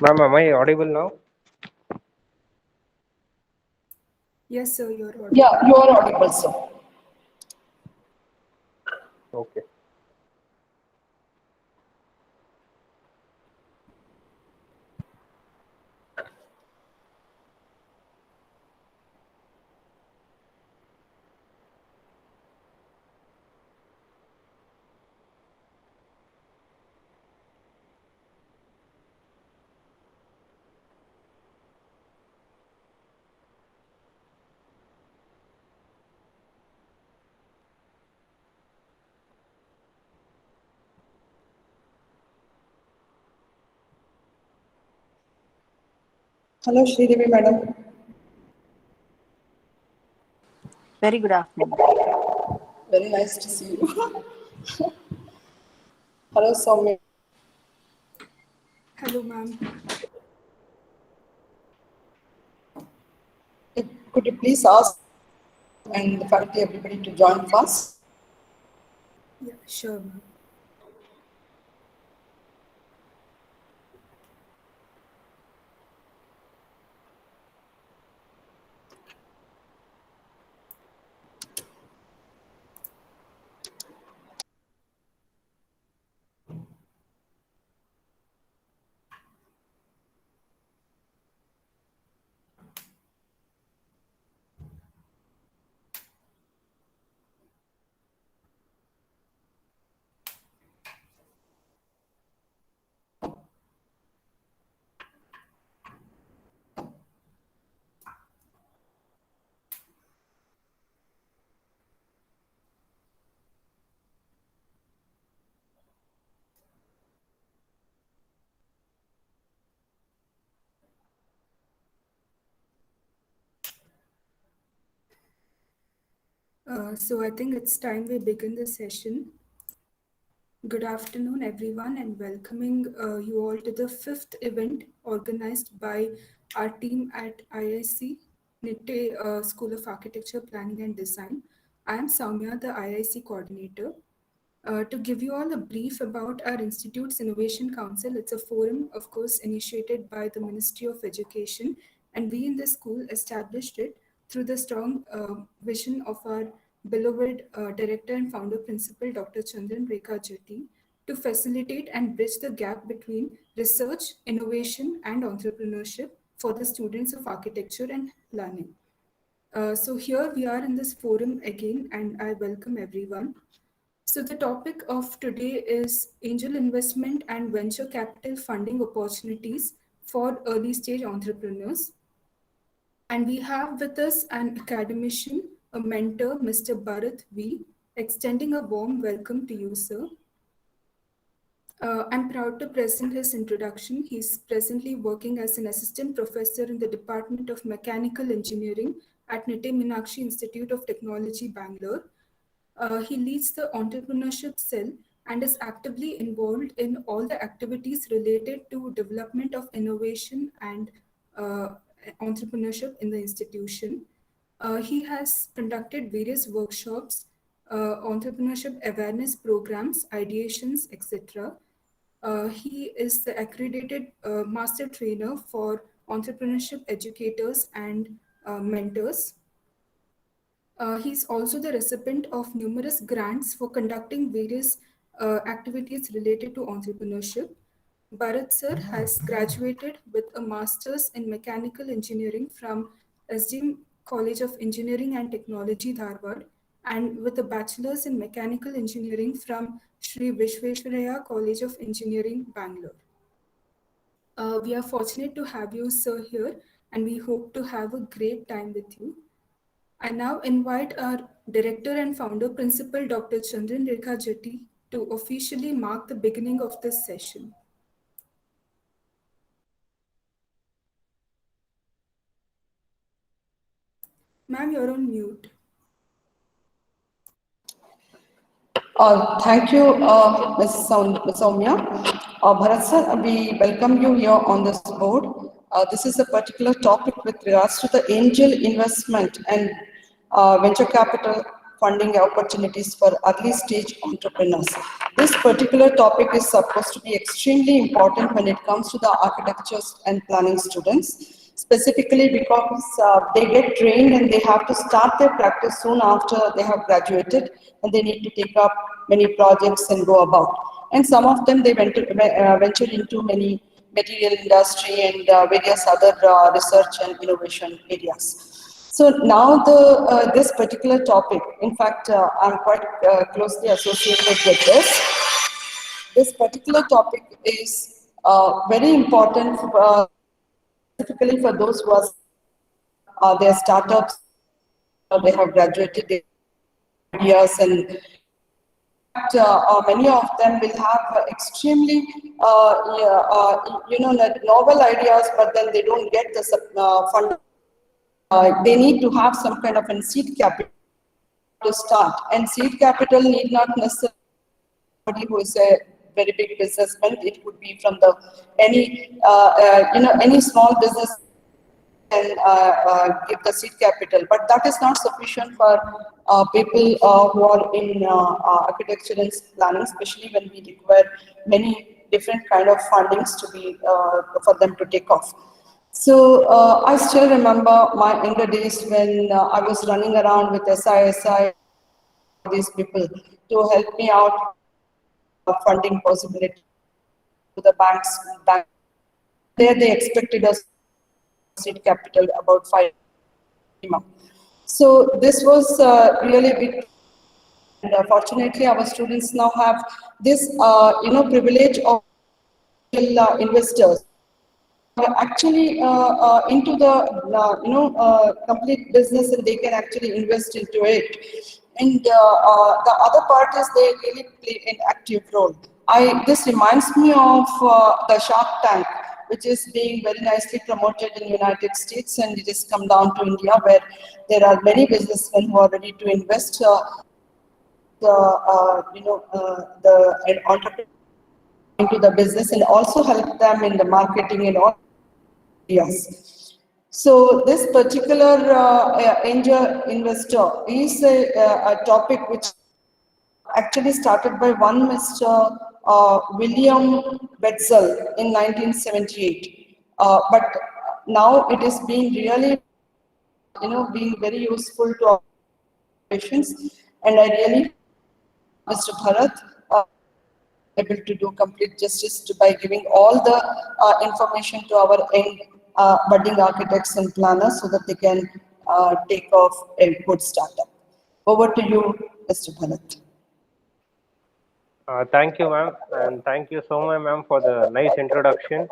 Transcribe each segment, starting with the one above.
Ma'am, am I audible now? Yes, sir, you're Yeah, audible. you are audible, sir. Okay. Hello, Sridevi madam. Very good afternoon. Very nice to see you. Hello, Soumya. Hello, ma'am. Could you please ask and the faculty everybody to join fast? Yeah, sure, ma'am. So I think it's time we begin the session. Good afternoon, everyone, and welcoming you all to the fifth event organized by our team at IIC, NITTE School of Architecture, Planning and Design. I am Soumya, the IIC coordinator. To give you all a brief about our Institute's Innovation Council, it's a forum, of course, initiated by the Ministry of Education, and we in the school established it through the strong vision of our beloved director and founder principal, Dr. Chandran Rekha Jetty, to facilitate and bridge the gap between research, innovation, and entrepreneurship for the students of architecture and planning. So here we are in this forum again, and I welcome everyone. So the topic of today is angel investment and venture capital funding opportunities for early stage entrepreneurs. And we have with us an academician, a mentor, Mr. Bharat V. Extending a warm welcome to you, sir. I'm proud to present his introduction. He's presently working as an assistant professor in the Department of Mechanical Engineering at NITTE Meenakshi Institute of Technology, Bangalore. He leads the entrepreneurship cell and is actively involved in all the activities related to development of innovation and uh, entrepreneurship in the institution. He has conducted various workshops, entrepreneurship awareness programs, ideations, etc. He is the accredited master trainer for entrepreneurship educators and mentors. He's also the recipient of numerous grants for conducting various activities related to entrepreneurship. Bharat sir has graduated with a master's in mechanical engineering from SDM College of Engineering and Technology, Dharwad, and with a bachelor's in mechanical engineering from Sri Vishveshwaraya College of Engineering, Bangalore. We are fortunate to have you, sir, here, and we hope to have a great time with you. I now invite our director and founder principal, Dr. Chandran Rekha Jetty, to officially mark the beginning of this session. Ma'am, you're on mute. Thank you, Ms. Soumya. Bharat sir, we welcome you here on this board. This is a particular topic with regards to the angel investment and venture capital funding opportunities for early stage entrepreneurs. This particular topic is supposed to be extremely important when it comes to the architecture and planning students, specifically because they get trained and they have to start their practice soon after they have graduated, and they need to take up many projects and go about. And some of them, they venture into many material industry and various other research and innovation areas. So now this particular topic, in fact, I'm quite closely associated with this. This particular topic is very important specifically for those who are their startups, they have graduated their ideas, and many of them will have extremely novel ideas, but then they don't get the fund. They need to have some kind of a seed capital to start, and seed capital need not necessarily somebody who is a very big businessman. It could be from the any small business can give the seed capital, but that is not sufficient for people who are in architecture and planning, especially when we require many different kind of fundings to be for them to take off. So I still remember my younger days when I was running around with SISI, these people to help me out funding possibility to the banks. There they expected us seed capital about 5 minimum. So this was really big. And fortunately, our students now have this privilege of investors actually into the complete business, and they can actually invest into it. And the other part is they really play an active role. This reminds me of the Shark Tank, which is being very nicely promoted in the United States, and it has come down to India, where there are many businessmen who are ready to invest the entrepreneur into the business and also help them in the marketing and all areas. So this particular angel investor is a topic which actually started by one Mr. William Wetzel in 1978. But now it is being really, being very useful to our patients, and I really, Mr. Bharat, able to do complete justice by giving all the information to our young budding architects and planners so that they can take off a good startup. Over to you, Mr. Bharat. Thank you, ma'am, and thank you so much, ma'am, for the nice introduction.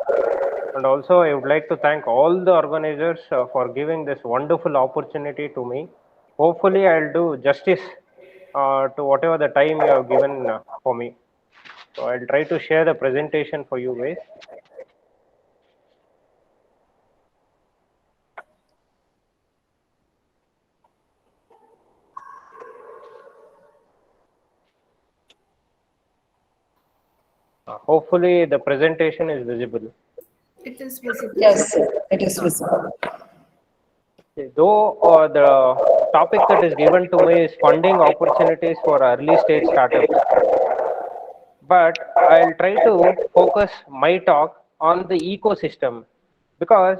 And also, I would like to thank all the organizers for giving this wonderful opportunity to me. Hopefully, I'll do justice to whatever the time you have given for me. So I'll try to share the presentation for you guys. Hopefully the presentation is visible. It is visible. Yes, it is visible. Though the topic that is given to me is funding opportunities for early stage startups, but I'll try to focus my talk on the ecosystem, because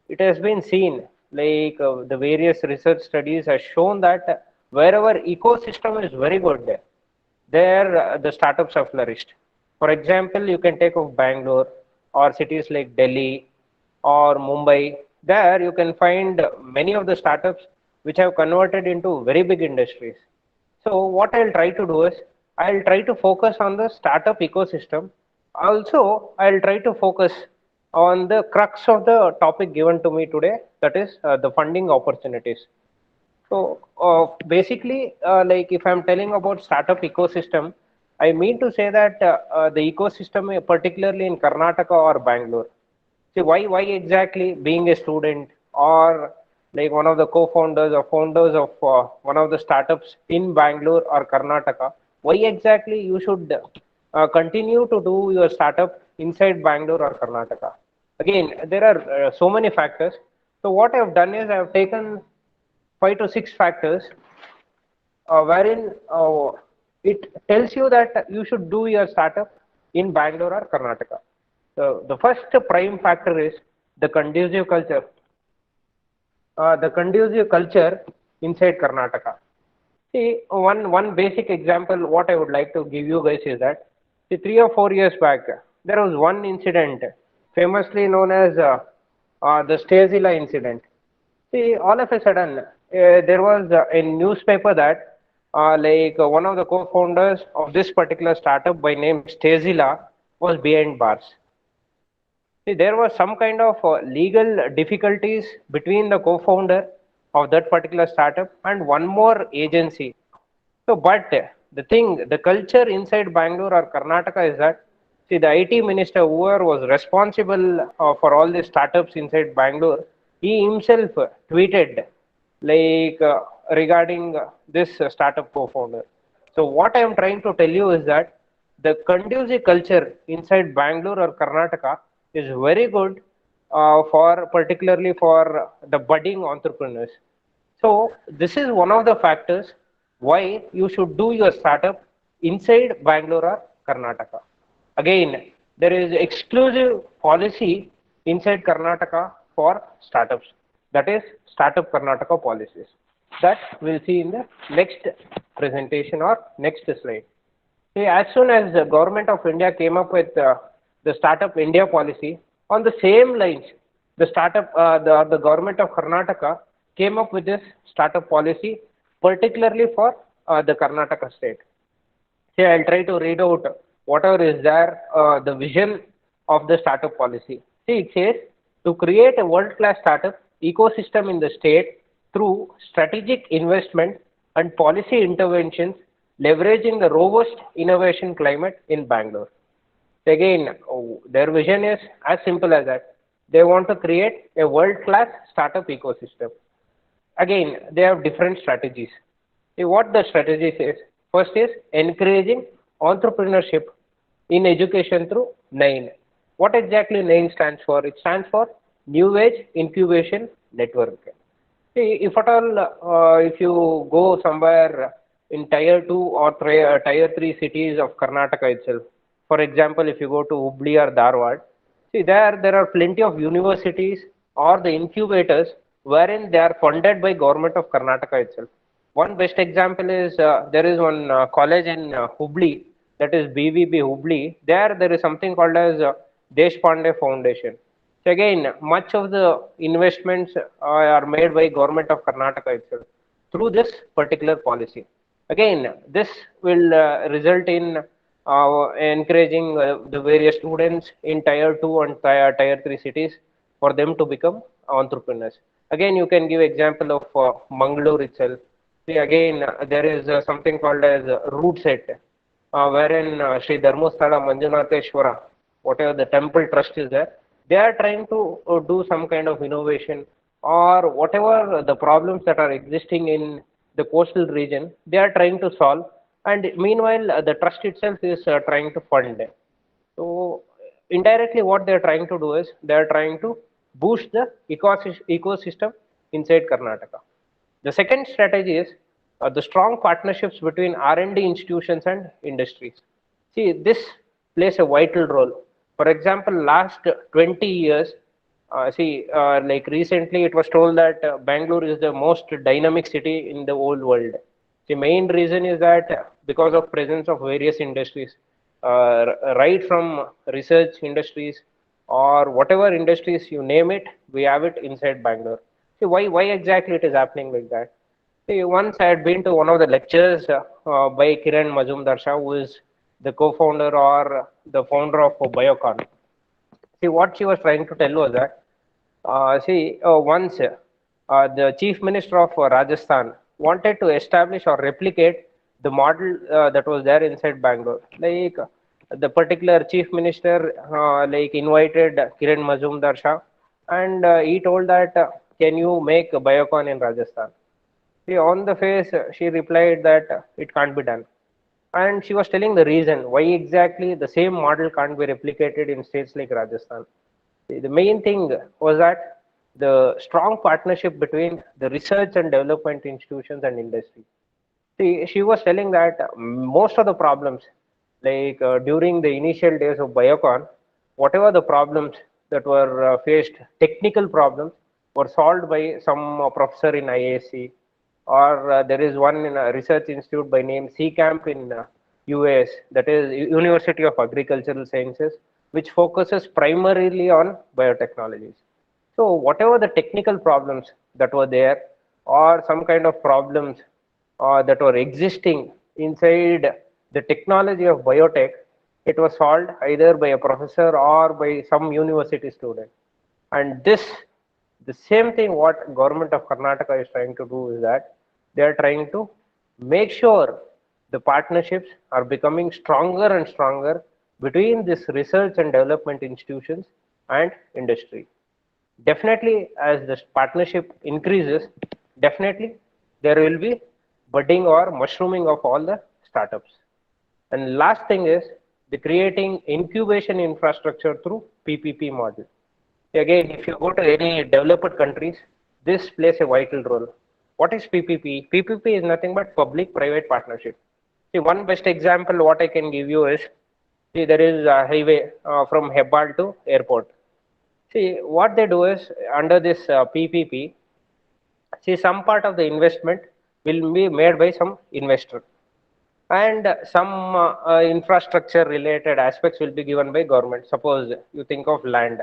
it has been seen, like the various research studies have shown that wherever ecosystem is very good, there the startups have flourished. For example, you can take of Bangalore or cities like Delhi or Mumbai. There you can find many of the startups which have converted into very big industries. So what I'll try to do is, I'll try to focus on the startup ecosystem. Also, I'll try to focus on the crux of the topic given to me today, that is the funding opportunities. So basically, like if I'm telling about startup ecosystem, I mean to say that the ecosystem, particularly in Karnataka or Bangalore. See, why exactly being a student or like one of the co-founders or founders of one of the startups in Bangalore or Karnataka, why exactly you should continue to do your startup inside Bangalore or Karnataka? Again, there are so many factors. So what I've done is I've taken 5 to 6 factors wherein it tells you that you should do your startup in Bangalore or Karnataka. So the first prime factor is the conducive culture. Inside Karnataka. See, one basic example, what I would like to give you guys is that, see, 3 or 4 years back, there was one incident, famously known as the Stazilla incident. See, all of a sudden, there was a newspaper that, one of the co-founders of this particular startup by name Stazilla was behind bars. See, there was some kind of legal difficulties between the co-founder of that particular startup and one more agency. So, but the culture inside Bangalore or Karnataka is that, see, the IT minister, whoever was responsible for all the startups inside Bangalore, he himself tweeted regarding this startup co-founder. So, what I am trying to tell you is that the conducive culture inside Bangalore or Karnataka is very good for particularly for the budding entrepreneurs. So this is one of the factors why you should do your startup inside Bangalore or Karnataka. Again, there is exclusive policy inside Karnataka for startups. That is Startup Karnataka policies. That we'll see in the next presentation or next slide. See, as soon as the government of India came up with the Startup India policy, on the same lines, the government of Karnataka came up with this startup policy, particularly for the Karnataka state. See, I'll try to read out whatever is there, the vision of the startup policy. See, it says to create a world-class startup ecosystem in the state through strategic investment and policy interventions, leveraging the robust innovation climate in Bangalore. Again, their vision is as simple as that. They want to create a world-class startup ecosystem. Again, they have different strategies. See, what the strategy says, first is encouraging entrepreneurship in education through NINE. What exactly NINE stands for? It stands for New Age Incubation Network. See, if at all, if you go somewhere in Tier 2 or Tier 3 cities of Karnataka itself, for example, if you go to Hubli or Dharwad, see there are plenty of universities or the incubators wherein they are funded by government of Karnataka itself. One best example is there is one college in Hubli, that is BVB Hubli. There is something called as Deshpande Foundation. So again, much of the investments are made by government of Karnataka itself through this particular policy. Again, this will result in encouraging the various students in Tier 2 and Tier 3 cities for them to become entrepreneurs. Again, you can give example of Mangalore itself. See, again, there is something called as Root Set, wherein Sri Dharmasthala Manjunatheshwara, whatever the temple trust is there, they are trying to do some kind of innovation or whatever the problems that are existing in the coastal region, they are trying to solve. And meanwhile, the trust itself is trying to fund. So indirectly, what they are trying to do is they are trying to boost the ecosystem inside Karnataka. The second strategy is the strong partnerships between R&D institutions and industries. See, this plays a vital role. For example, last 20 years, like recently it was told that Bangalore is the most dynamic city in the whole world. The main reason is that because of presence of various industries, right from research industries or whatever industries you name it, we have it inside Bangalore. See, why exactly it is happening like that? See, once I had been to one of the lectures by Kiran Majumdar Shah, who is the co-founder or the founder of Biocon. See, what she was trying to tell was that, once the chief minister of Rajasthan wanted to establish or replicate the model that was there inside Bangalore. Like the particular chief minister invited Kiran Majumdar Shah and he told that, can you make a Biocon in Rajasthan? See, on the face, she replied that it can't be done. And she was telling the reason why exactly the same model can't be replicated in states like Rajasthan. The main thing was that the strong partnership between the research and development institutions and industry. She was telling that most of the problems, like during the initial days of Biocon, whatever the problems that were faced, technical problems, were solved by some professor in IISc, or there is one in a research institute by name CCAMP in US, that is University of Agricultural Sciences, which focuses primarily on biotechnologies. So whatever the technical problems that were there, or some kind of problems that were existing inside the technology of biotech, it was solved either by a professor or by some university student. And this, the same thing what government of Karnataka is trying to do is that they are trying to make sure the partnerships are becoming stronger and stronger between this research and development institutions and industry. Definitely, as this partnership increases, definitely there will be budding or mushrooming of all the startups. And last thing is the creating incubation infrastructure through PPP model. Again, if you go to any developed countries, this plays a vital role. What is PPP? PPP is nothing but public-private partnership. See, one best example what I can give you is, see, there is a highway from Hebbal to airport. See, what they do is under this PPP, see, some part of the investment will be made by some investor, and some infrastructure related aspects will be given by government. Suppose you think of land.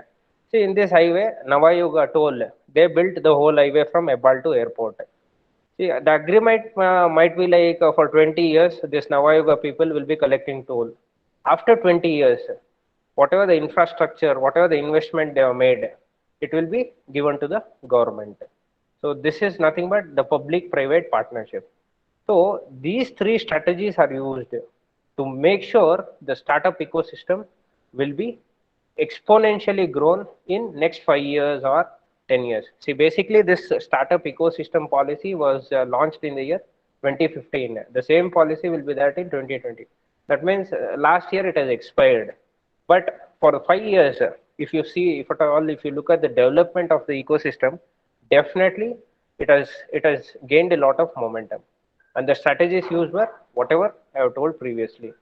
See, in this highway, Navayuga toll, they built the whole highway from Hebbal to airport. See, the agreement might be like for 20 years, this Navayuga people will be collecting toll. After 20 years, whatever the infrastructure, whatever the investment they have made, it will be given to the government. So this is nothing but the public-private partnership. So these three strategies are used to make sure the startup ecosystem will be exponentially grown in next 5 years or 10 years. See, basically this startup ecosystem policy was launched in the year 2015. The same policy will be that in 2020. That means last year it has expired. But for the 5 years, if you see, if at all, if you look at the development of the ecosystem, definitely it has gained a lot of momentum. And the strategies used were whatever I have told previously.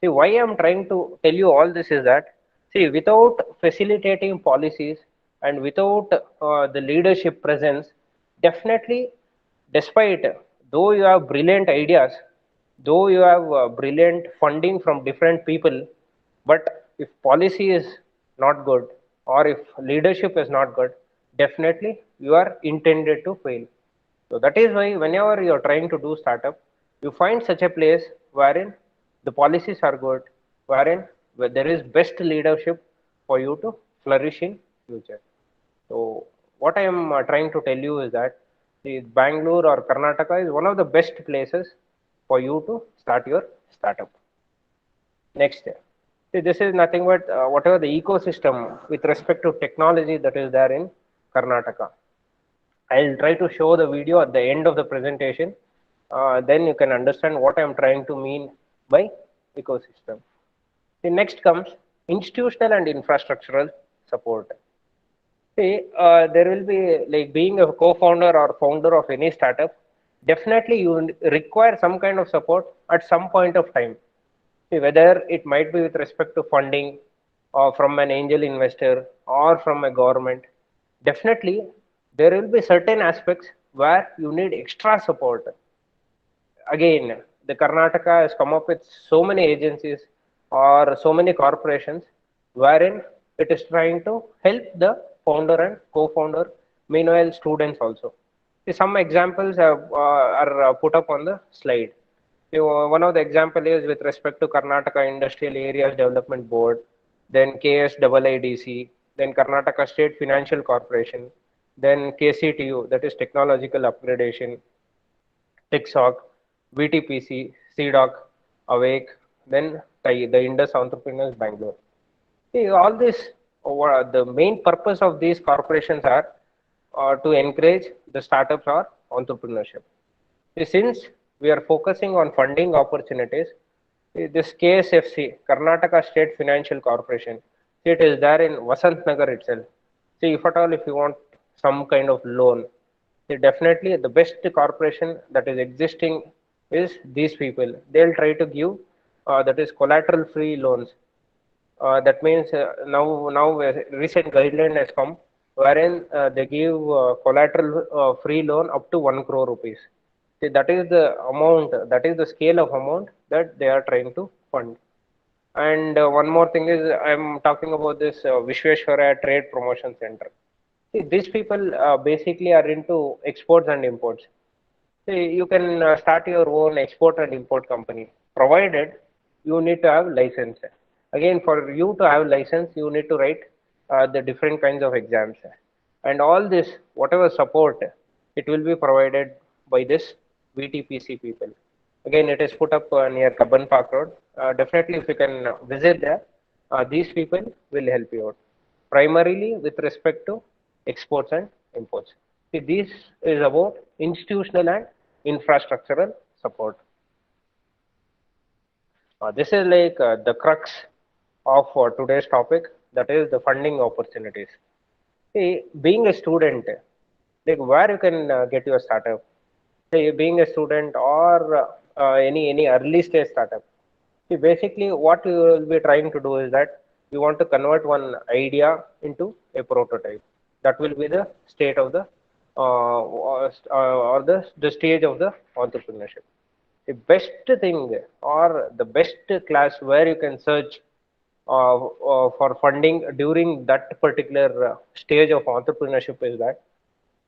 See, why I'm trying to tell you all this is that, see, without facilitating policies and without the leadership presence, definitely, despite though you have brilliant ideas, though you have brilliant funding from different people, but if policy is not good or if leadership is not good, definitely you are intended to fail. So that is why whenever you are trying to do startup, you find such a place wherein the policies are good, wherein where there is best leadership for you to flourish in future. So what I am trying to tell you is that the Bangalore or Karnataka is one of the best places for you to start your startup. Next, see, this is nothing but whatever the ecosystem with respect to technology that is there in Karnataka. I'll try to show the video at the end of the presentation. Then you can understand what I'm trying to mean by ecosystem. The next comes institutional and infrastructural support. See, there will be like being a co-founder or founder of any startup. Definitely, you require some kind of support at some point of time. See, whether it might be with respect to funding or from an angel investor or from a government, definitely there will be certain aspects where you need extra support. Again, the Karnataka has come up with so many agencies or so many corporations wherein it is trying to help the founder and co-founder, meanwhile students also. See, some examples are put up on the slide. One of the example is with respect to Karnataka Industrial Areas Development Board, then KSIIDC, then Karnataka State Financial Corporation, then KCTU, that is Technological Upgradation, TechSoc, VTPC, CDOC, Awake, then the Indus Entrepreneurs Bangalore. See, all this, the main purpose of these corporations are to encourage the startups or entrepreneurship. See, since we are focusing on funding opportunities, see, this KSFC, Karnataka State Financial Corporation, see, it is there in Vasant Nagar itself. See, if at all, if you want some kind of loan, see, definitely the best corporation that is existing is these people. They'll try to give that is collateral free loans. That means now recent guideline has come wherein they give collateral free loan up to 1 crore rupees. See, that is the amount, that is the scale of amount that they are trying to fund. And one more thing is I'm talking about this Vishweshwaraya Trade Promotion Center. See, these people basically are into exports and imports. See, you can start your own export and import company, provided you need to have license. Again, for you to have license, you need to write the different kinds of exams. And all this, whatever support, it will be provided by this VTPC people. Again, it is put up near Kabban Park Road. Definitely, if you can visit there, these people will help you out. Primarily with respect to exports and imports. See, this is about institutional and infrastructural support. This is like the crux of today's topic, that is the funding opportunities. See, being a student, like where you can get your startup, say being a student or any early stage startup. See, basically what you will be trying to do is that you want to convert one idea into a prototype. That will be the state of the or the stage of the entrepreneurship. The best thing or the best class where you can search for funding during that particular stage of entrepreneurship is that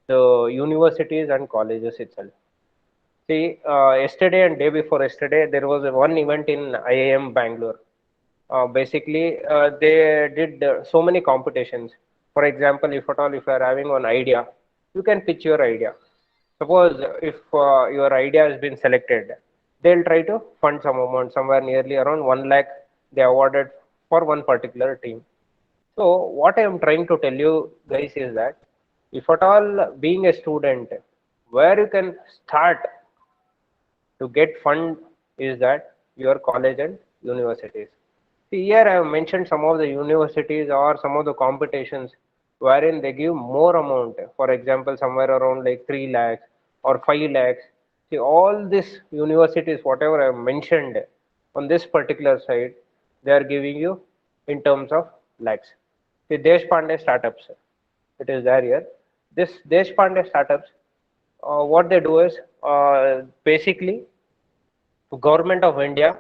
the universities and colleges itself. See, yesterday and day before yesterday, there was one event in IIM Bangalore. Basically, they did so many competitions. For example, if at all, if you are having one idea, you can pitch your idea. Suppose if your idea has been selected, they'll try to fund some amount, somewhere nearly around 1 lakh they awarded for one particular team. So what I am trying to tell you guys is that if at all being a student, where you can start to get fund is that your college and universities. See, here I have mentioned some of the universities or some of the competitions wherein they give more amount. For example, somewhere around like 3 lakhs or 5 lakhs. See, all these universities, whatever I have mentioned on this particular side, they are giving you in terms of lakhs. See, Deshpande startups, it is there here. This Deshpande startups, what they do is basically government of India,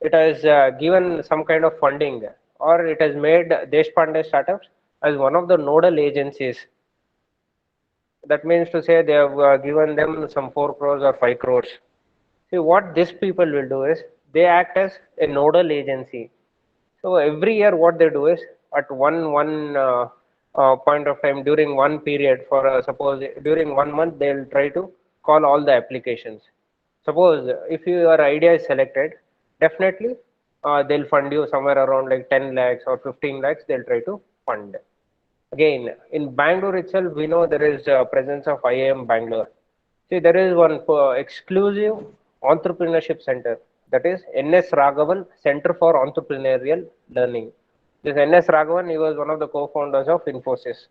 it has given some kind of funding or it has made Deshpande startups as one of the nodal agencies. That means to say they have given them some 4 crores or 5 crores. See, what these people will do is they act as a nodal agency. So every year what they do is at one point of time during one period for suppose during 1 month they'll try to call all the applications. Suppose if your idea is selected, definitely they'll fund you somewhere around like 10 lakhs or 15 lakhs they'll try to fund. Again, in Bangalore itself, we know there is a presence of IIM Bangalore. See, there is one exclusive entrepreneurship center, that is NS Raghavan Center for Entrepreneurial Learning. This NS Raghavan, he was one of the co-founders of Infosys.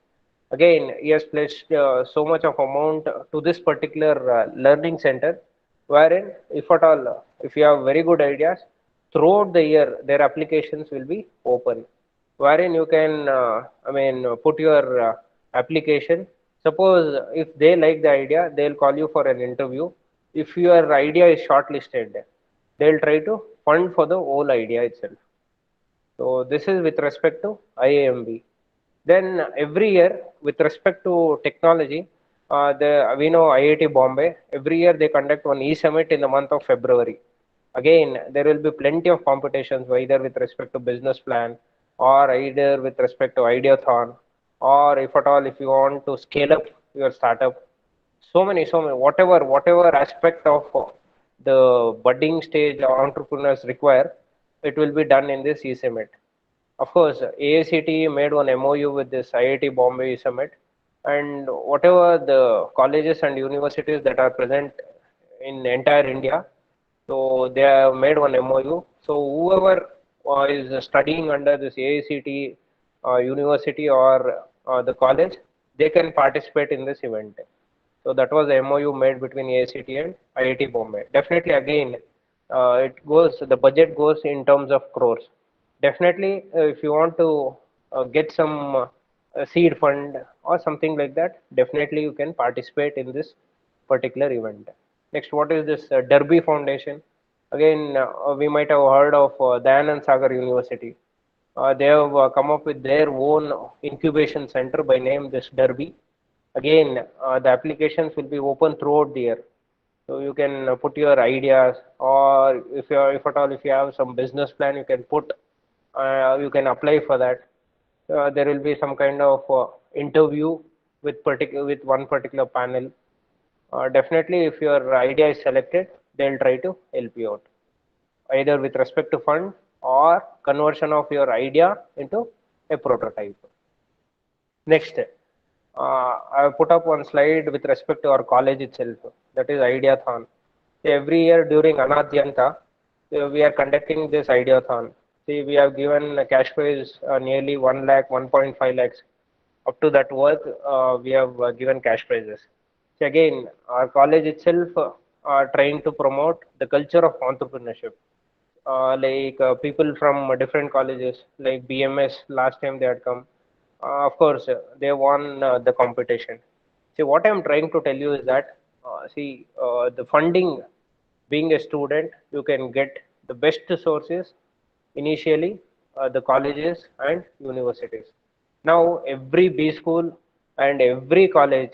Again, he has pledged so much of amount to this particular learning center, wherein if at all, if you have very good ideas, throughout the year, their applications will be open, wherein you can, put your application. Suppose if they like the idea, they'll call you for an interview. If your idea is shortlisted, they'll try to fund for the whole idea itself. So this is with respect to IAMB. Then every year, with respect to technology, we know IIT Bombay. Every year they conduct one e-summit in the month of February. Again, there will be plenty of competitions, either with respect to business plan, or either with respect to ideathon, or if at all if you want to scale up your startup. So many, whatever aspect of the budding stage entrepreneurs require, it will be done in this e-summit. Of course, AICTE made one MOU with this IIT Bombay Summit, and whatever the colleges and universities that are present in entire India, so they have made one MOU. So whoever is studying under this AICTE university or the college, they can participate in this event. So that was the MOU made between AICT and IIT Bombay. Definitely, again, the budget goes in terms of crores. Definitely, if you want to get some seed fund or something like that, definitely you can participate in this particular event. Next, what is this Derby Foundation? Again, we might have heard of Dayanand Sagar University. They have come up with their own incubation center by name this Derby. Again, the applications will be open throughout the year. So you can put your ideas, or if at all if you have some business plan, you can you can apply for that. There will be some kind of interview with one particular panel. Definitely, if your idea is selected, they'll try to help you out, either with respect to fund or conversion of your idea into a prototype. Next, I have put up one slide with respect to our college itself. That is Ideathon. Every year during Anadyanta, we are conducting this Ideathon. See, we have given a cash prize nearly 1 lakh, 1.5 lakhs. Up to that work, we have given cash prizes. See, again, our college itself are trying to promote the culture of entrepreneurship. People from different colleges, like BMS, last time they had come. Of course, they won the competition. See, what I'm trying to tell you is that, the funding, being a student, you can get the best sources initially, the colleges and universities. Now, every B school and every college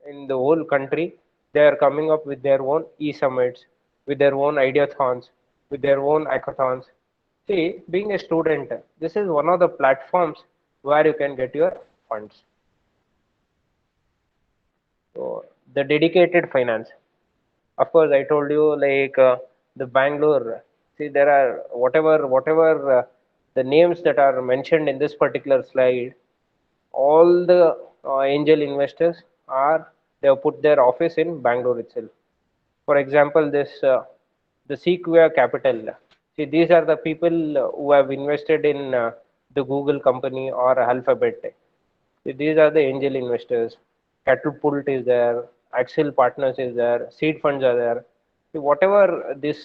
in the whole country, they are coming up with their own e-summits, with their own ideathons, with their own hackathons. See, being a student, this is one of the platforms where you can get your funds. So the dedicated finance. Of course, I told you the Bangalore. See, there are whatever the names that are mentioned in this particular slide. All the angel investors are they have put their office in Bangalore itself. For example, this the Sequoia Capital. See, these are the people who have invested in the Google company or Alphabet. See, these are the angel investors. Catapult is there, Axel Partners is there, seed funds are there. See, whatever this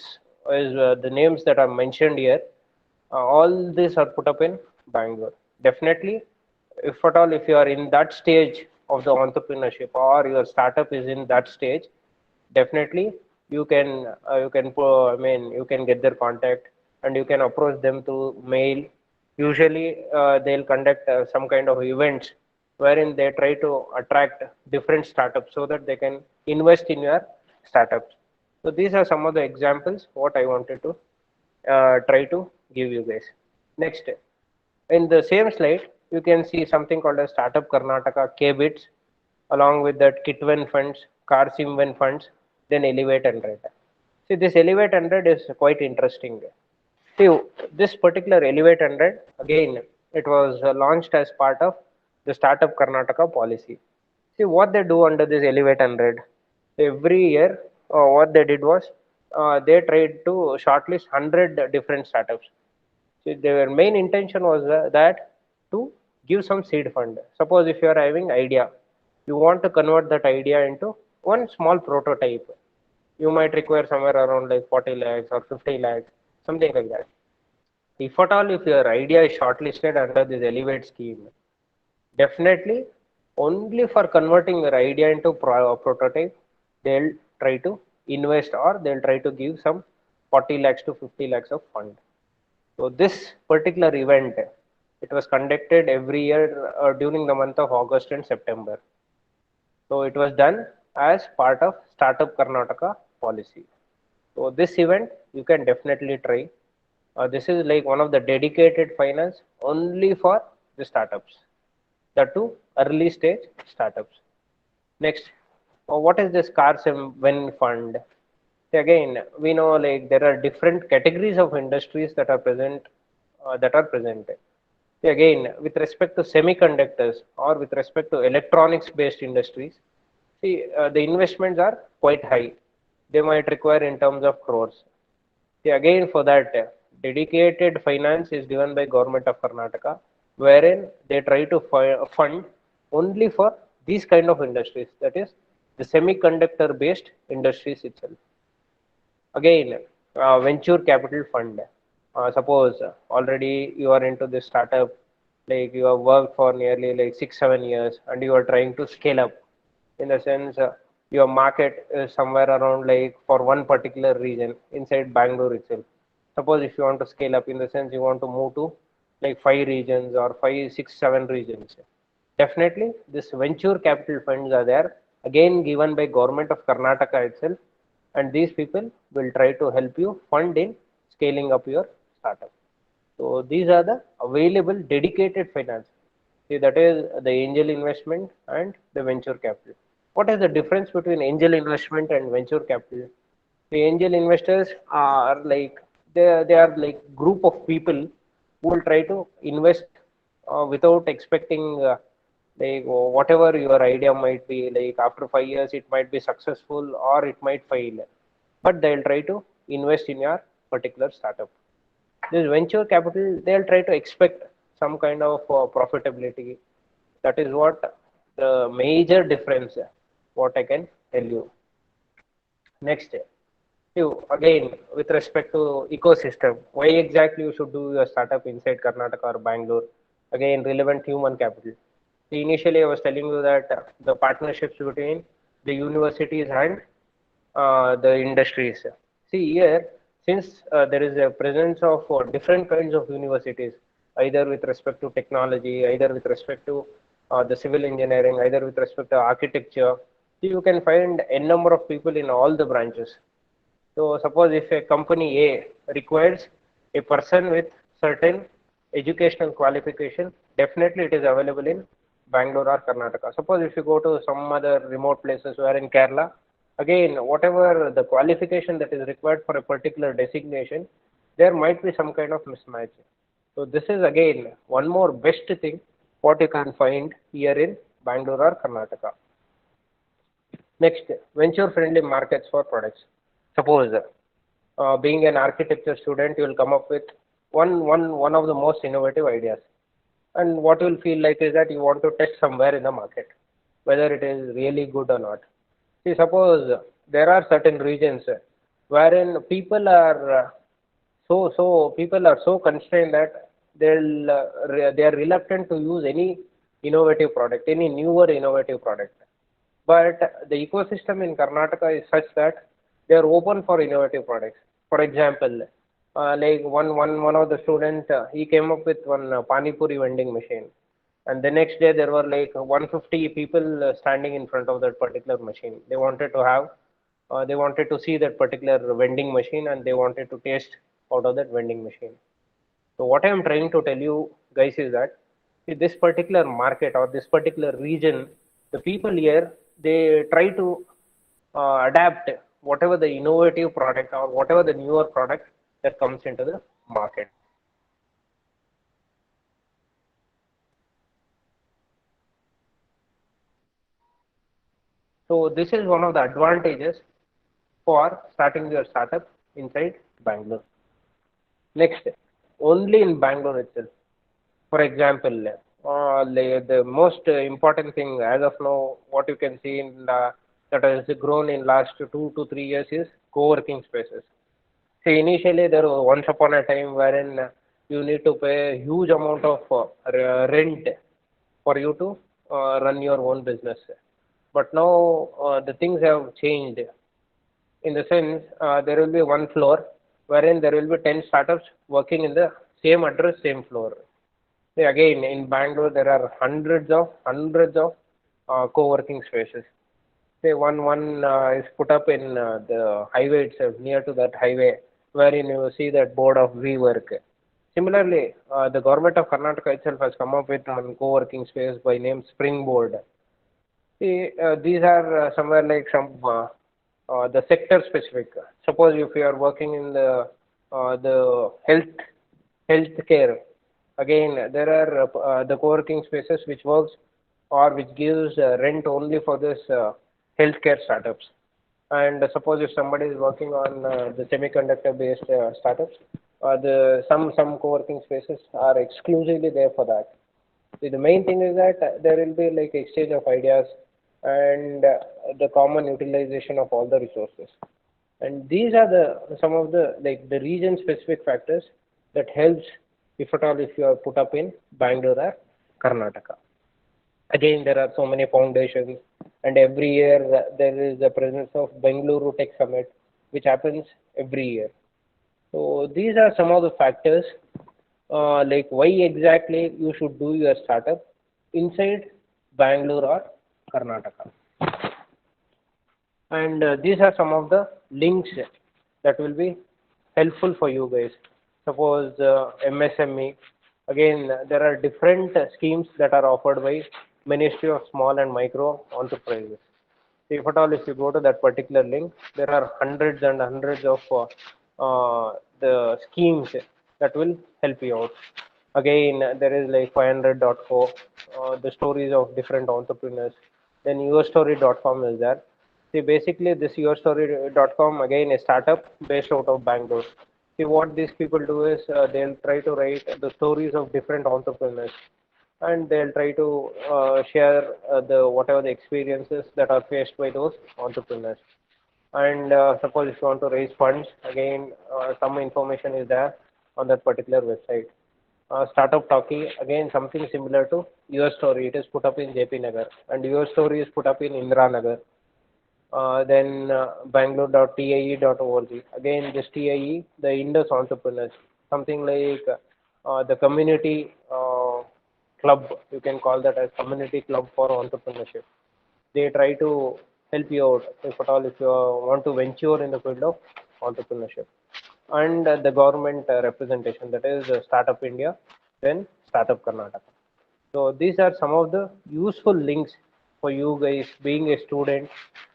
is, the names that are mentioned here, all these are put up in Bangalore. Definitely, if at all, if you are in that stage of the entrepreneurship or your startup is in that stage, definitely I mean, you can get their contact and you can approach them to mail. Usually, they'll conduct some kind of events wherein they try to attract different startups so that they can invest in your startups. So these are some of the examples what I wanted to try to give you guys. Next, in the same slide, you can see something called as Startup Karnataka KBITS, along with that Kitwen funds, Car Simwen funds, then Elevate 100. See, this Elevate 100 is quite interesting. See, this particular Elevate 100, again, it was launched as part of the Startup Karnataka policy. See, what they do under this Elevate 100, every year, what they did was they tried to shortlist 100 different startups. So their main intention was that to give some seed fund. Suppose if you are having idea, you want to convert that idea into one small prototype. You might require somewhere around like 40 lakhs or 50 lakhs, something like that. If at all, if your idea is shortlisted under this Elevate scheme, definitely only for converting your idea into prototype, they'll try to invest or they'll try to give some 40 lakhs to 50 lakhs of fund. So this particular event, it was conducted every year during the month of August and September. So it was done as part of Startup Karnataka policy. So this event you can definitely try. This is like one of the dedicated finance only for the startups, the two early stage startups. Next, what is this CARSIM when fund? Again, we know like there are different categories of industries that are present. Again, with respect to semiconductors or with respect to electronics based industries, see, the investments are quite high. They might require in terms of crores. See, again, for that, dedicated finance is given by Government of Karnataka, wherein they try to fund only for these kind of industries. That is, the semiconductor based industries itself. Again, venture capital fund. Suppose already you are into this startup, like you have worked for nearly like 6 7 years, and you are trying to scale up. In the sense, your market is somewhere around like for one particular region inside Bangalore itself. Suppose if you want to scale up, in the sense you want to move to like 5 regions or 5 6 7 regions. Definitely, this venture capital funds are there, again given by government of Karnataka itself, and these people will try to help you fund in scaling up your startup. So these are the available dedicated finance. See, that is the angel investment and the venture capital. What is the difference between angel investment and venture capital? The angel investors are like they are like group of people who will try to invest without expecting like whatever your idea might be. Like after 5 years, it might be successful or it might fail, but they'll try to invest in your particular startup. This venture capital, they'll try to expect some kind of profitability. That is what the major difference, what I can tell you. Next, you again with respect to ecosystem, why exactly you should do your startup inside Karnataka or Bangalore? Again, relevant human capital. See, initially, I was telling you that the partnerships between the universities and the industries. See here, since there is a presence of different kinds of universities, either with respect to technology, either with respect to the civil engineering, either with respect to architecture, so you can find n number of people in all the branches. So suppose if a company A requires a person with certain educational qualification, definitely it is available in Bangalore or Karnataka. Suppose if you go to some other remote places where in Kerala, again, whatever the qualification that is required for a particular designation, there might be some kind of mismatch. So this is again one more best thing what you can find here in Bangalore or Karnataka. Next, venture-friendly markets for products. Suppose, being an architecture student, you will come up with one of the most innovative ideas. And what you will feel like is that you want to test somewhere in the market, whether it is really good or not. See, suppose there are certain regions wherein people are so constrained that they are reluctant to use any innovative product, any newer innovative product. But the ecosystem in Karnataka is such that they are open for innovative products. For example, like one of the students, he came up with one pani puri vending machine, and the next day there were like 150 people standing in front of that particular machine. They wanted to see that particular vending machine, and they wanted to taste out of that vending machine. So what I am trying to tell you guys is that this particular market or this particular region, the people here, they try to adapt whatever the innovative product or whatever the newer product that comes into the market. So this is one of the advantages for starting your startup inside Bangalore. Next, only in Bangalore itself. For example, the most important thing as of now, what you can see that has grown in last 2 to 3 years is co-working spaces. See, initially there was once upon a time wherein you need to pay a huge amount of rent for you to run your own business. But now the things have changed in the sense there will be one floor wherein there will be 10 startups working in the same address, same floor. See, again, in Bangalore, there are hundreds of co-working spaces. Say one is put up in the highway itself, near to that highway, wherein you see that board of WeWork. Similarly, the government of Karnataka itself has come up with one co-working space by name Springboard. See, these are somewhere like the sector specific. Suppose if you are working in the healthcare, again there are the co-working spaces which works or which gives rent only for this healthcare startups. And suppose if somebody is working on the semiconductor based startups, the some co-working spaces are exclusively there for that. See, the main thing is that there will be like exchange of ideas, and the common utilization of all the resources. And these are the some of the like the region specific factors that helps, if at all, if you are put up in Bangalore or Karnataka. Again, there are so many foundations, and every year there is the presence of Bengaluru Tech Summit, which happens every year. So these are some of the factors, like why exactly you should do your startup inside Bangalore or Karnataka. And these are some of the links that will be helpful for you guys. Suppose MSME, again, there are different schemes that are offered by Ministry of Small and Micro Enterprises. If at all, if you go to that particular link, there are hundreds and hundreds of the schemes that will help you out. Again, there is like 500.co, the stories of different entrepreneurs. Then yourstory.com is there. See, basically, this yourstory.com again a startup based out of Bangalore. See, what these people do is they'll try to write the stories of different entrepreneurs, and they'll try to share the whatever the experiences that are faced by those entrepreneurs. And suppose if you want to raise funds, again, some information is there on that particular website. Startup Talkie, again, something similar to Your Story. It is put up in JP Nagar, and Your Story is put up in Indira Nagar. Then bangalore.tie.org. Again, this TIE, the Indus Entrepreneurs, something like the community club. You can call that as community club for entrepreneurship. They try to help you out, if at all, if you want to venture in the field of entrepreneurship. And the government representation, that is Startup India, then Startup Karnataka. So these are some of the useful links for you guys being a student.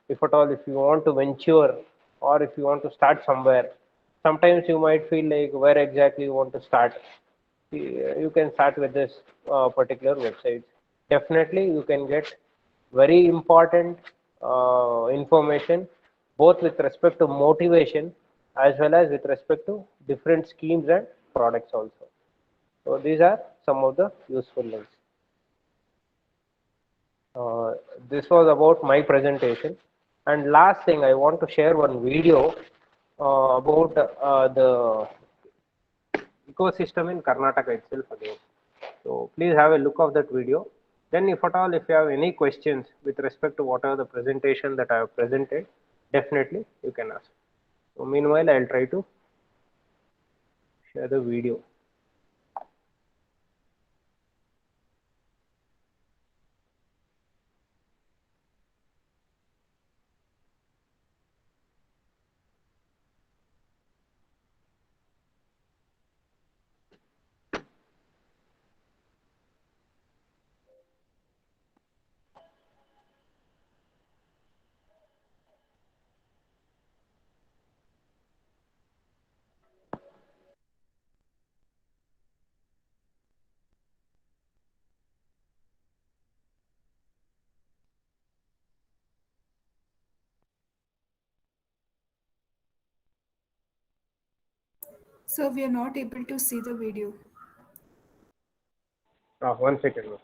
If at all, if you want to venture or if you want to start somewhere, sometimes you might feel like where exactly you want to start. You can start with this particular website. Definitely, you can get very important information both with respect to motivation as well as with respect to different schemes and products also. So these are some of the useful links. Uh, this was about my presentation. And last thing, I want to share one video about the ecosystem in Karnataka itself again. So please have a look of that video. Then if at all, if you have any questions with respect to whatever the presentation that I have presented, definitely you can ask. So meanwhile, I'll try to share the video. So we are not able to see the video. 1 second.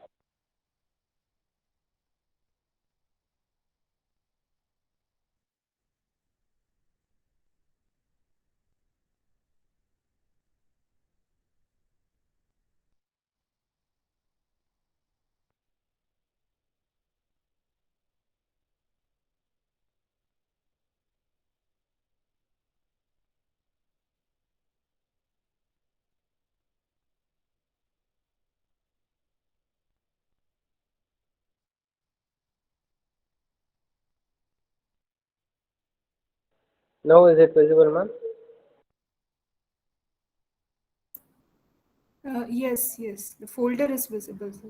Now is it visible, ma'am? Yes, yes, the folder is visible. Sir.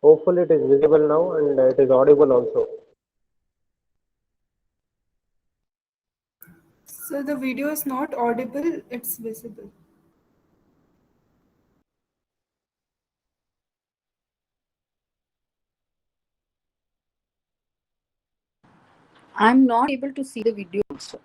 Hopefully it is visible now and it is audible also. So the video is not audible, it's visible. I'm not able to see the video also.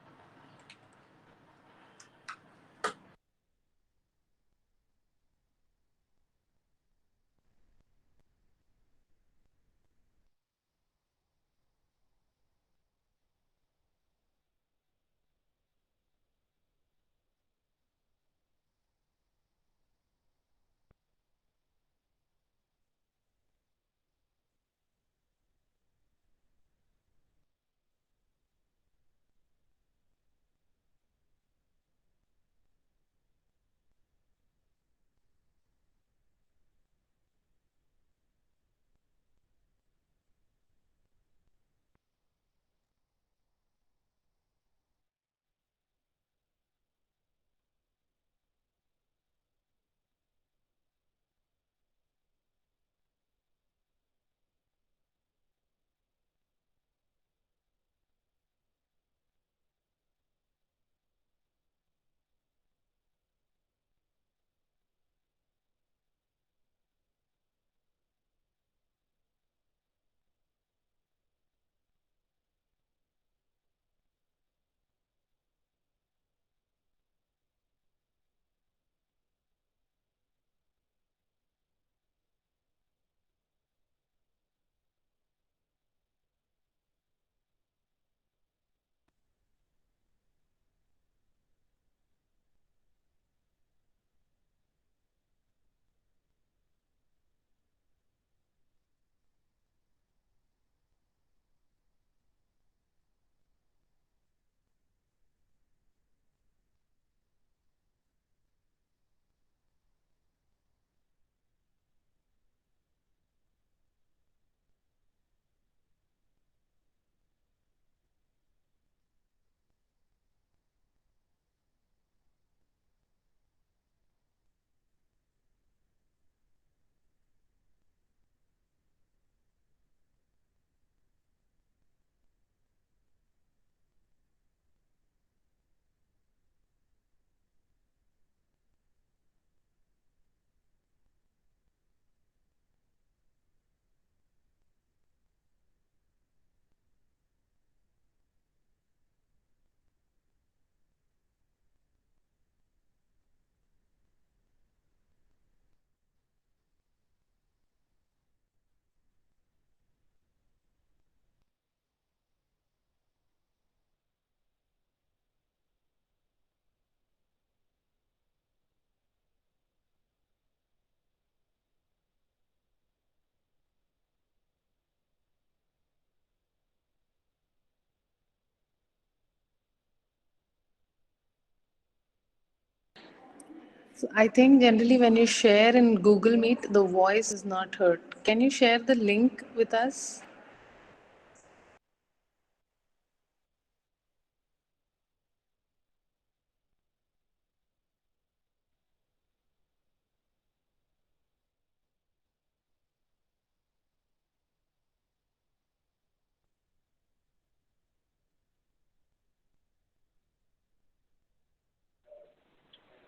So I think generally when you share in Google Meet, the voice is not heard. Can you share the link with us?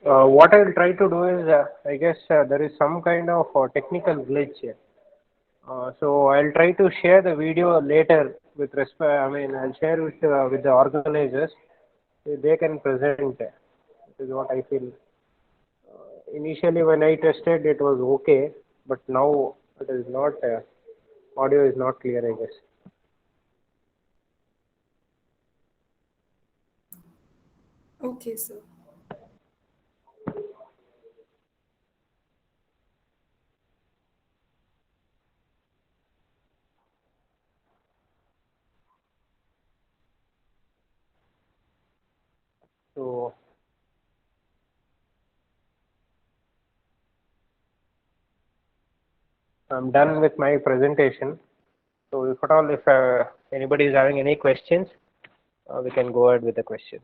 What I will try to do is, I guess there is some kind of technical glitch here. So I'll try to share the video later with respect. I mean, I'll share with the organizers. They can present. This is what I feel. Initially, when I tested, it was okay, but now it is not. Audio is not clear, I guess. Okay, sir. So I'm done with my presentation. So if at all, if anybody is having any questions, we can go ahead with the questions.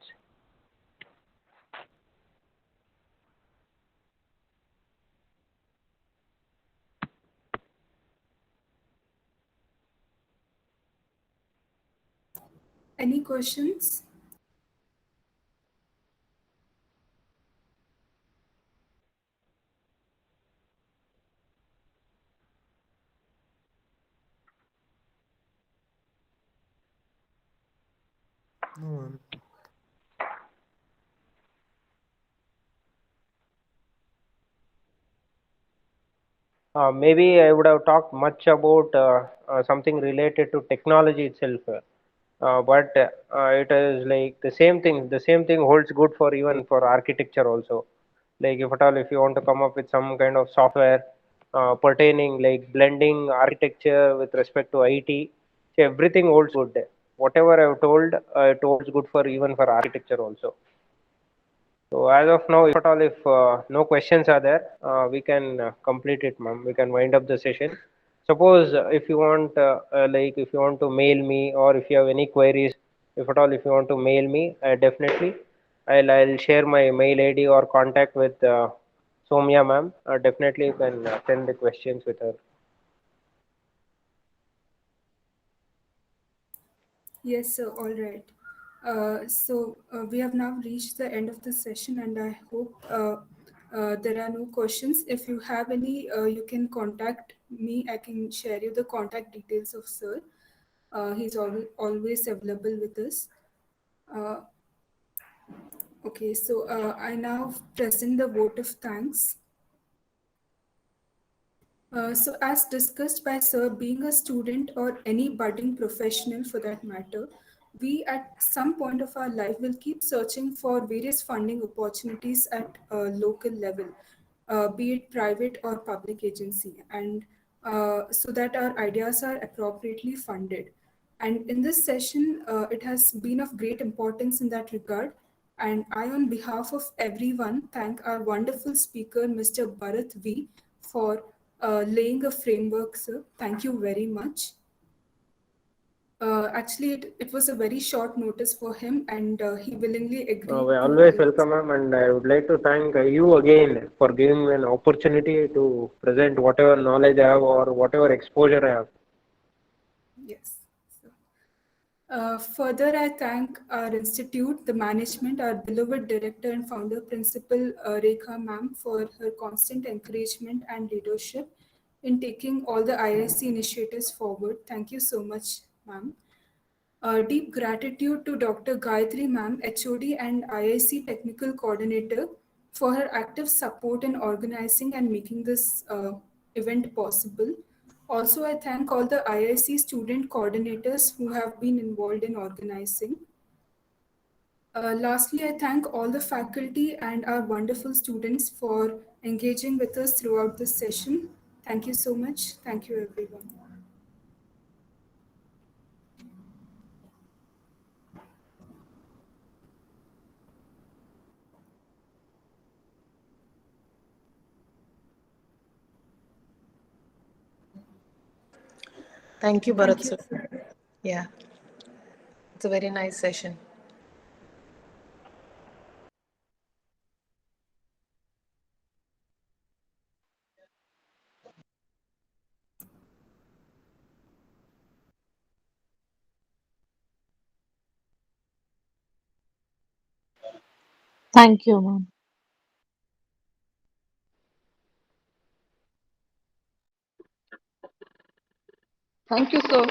Any questions? No, ma'am. Maybe I would have talked much about something related to technology itself, but it is like the same thing. The same thing holds good for even for architecture also. Like if at all, if you want to come up with some kind of software pertaining like blending architecture with respect to IT, so everything holds good. Whatever I've told, it holds good for even for architecture also. So as of now, if at all, if no questions are there, we can complete it, ma'am. We can wind up the session. Suppose if you want, like if you want to mail me or if you have any queries, if at all, if you want to mail me, definitely, I'll share my mail ID or contact with Somya, ma'am. Definitely, you can send the questions with her. Yes, sir. All right. So we have now reached the end of the session, and I hope there are no questions. If you have any, you can contact me. I can share you the contact details of sir. He's always available with us. Uh, okay, so I now present the vote of thanks. So, as discussed by Sir, being a student or any budding professional for that matter, we at some point of our life will keep searching for various funding opportunities at a local level, be it private or public agency, and so that our ideas are appropriately funded. And in this session, it has been of great importance in that regard. And I, on behalf of everyone, thank our wonderful speaker, Mr. Bharat V, for laying a framework, sir. Thank you very much. Actually, it was a very short notice for him, and he willingly agreed We to always all this. welcome, ma'am, and I would like to thank you again for giving me an opportunity to present whatever knowledge I have or whatever exposure I have. Yes. Further, I thank our institute, the management, our beloved director and founder, Principal Rekha ma'am, for her constant encouragement and leadership in taking all the IIC initiatives forward. Thank you so much, ma'am. Deep gratitude to Dr. Gayatri ma'am, HOD and IIC technical coordinator, for her active support in organizing and making this event possible. Also, I thank all the IIC student coordinators who have been involved in organizing. Lastly, I thank all the faculty and our wonderful students for engaging with us throughout this session. Thank you so much. Thank you, everyone. Thank you, Thank Bharat you. sir. Yeah, it's a very nice session. Thank you, ma'am. Thank you, sir.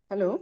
Hello.